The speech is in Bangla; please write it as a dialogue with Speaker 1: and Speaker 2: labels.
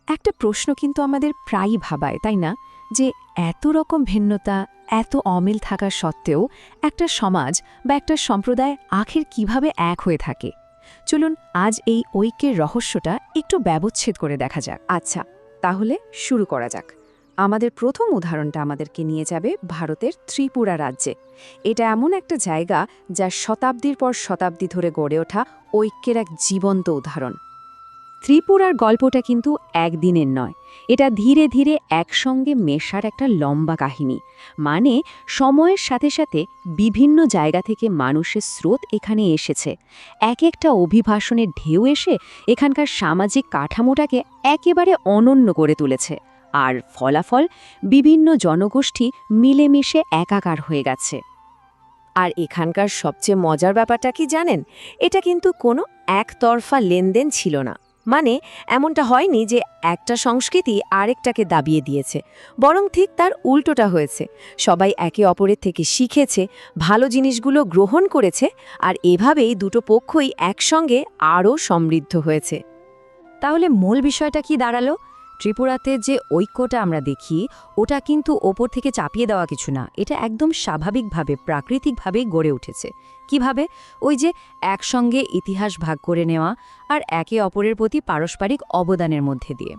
Speaker 1: একটা প্রশ্ন কিন্তু আমাদের প্রায়ই ভাবায়, তাই না? যে এত রকম ভিন্নতা, এত অমিল থাকা সত্ত্বেও একটা সমাজ বা একটা সম্প্রদায় আখের কিভাবে এক হয়ে থাকে। চলুন আজ এই ঐক্যের রহস্যটা একটু ব্যবচ্ছেদ করে দেখা যাক। আচ্ছা, তাহলে শুরু করা যাক। আমাদের প্রথম উদাহরণটা আমাদেরকে নিয়ে যাবে ভারতের ত্রিপুরা রাজ্যে। এটা এমন একটা জায়গা যা শতাব্দীর পর শতাব্দী ধরে গড়ে ওঠা ঐক্যের এক জীবন্ত উদাহরণ। ত্রিপুরার গল্পটা কিন্তু একদিনের নয়, এটা ধীরে ধীরে একসঙ্গে মেশার একটা লম্বা কাহিনী। মানে সময়ের সাথে সাথে বিভিন্ন জায়গা থেকে মানুষের স্রোত এখানে এসেছে, এক একটা অভিবাসনের ঢেউ এসে এখানকার সামাজিক কাঠামোটাকে একেবারে অনন্য করে তুলেছে। আর ফলাফল বিভিন্ন জনগোষ্ঠী মিলেমিশে একাকার হয়ে গেছে।
Speaker 2: আর এখানকার সবচেয়ে মজার ব্যাপারটা কি জানেন? এটা কিন্তু কোনো একতরফা লেনদেন ছিল না। মানে এমনটা হয়নি যে একটা সংস্কৃতি আরেকটাকে দাবিয়ে দিয়েছে, বরং ঠিক তার উল্টোটা হয়েছে। সবাই একে অপরের থেকে শিখেছে, ভালো জিনিসগুলো গ্রহণ করেছে, আর এভাবেই দুটো পক্ষই একসঙ্গে আরও সমৃদ্ধ হয়েছে।
Speaker 3: তাহলে মূল বিষয়টা কি দাঁড়ালো? ত্রিপুরাতে যে ঐক্যটা আমরা দেখি, ওটা কিন্তু ওপর থেকে চাপিয়ে দেওয়া কিছু না, এটা একদম স্বাভাবিকভাবে প্রাকৃতিকভাবেই গড়ে উঠেছে। কিভাবে? ওই যে একসঙ্গে ইতিহাস ভাগ করে নেওয়া আর একে অপরের প্রতি পারস্পরিক অবদানের মধ্যে দিয়ে।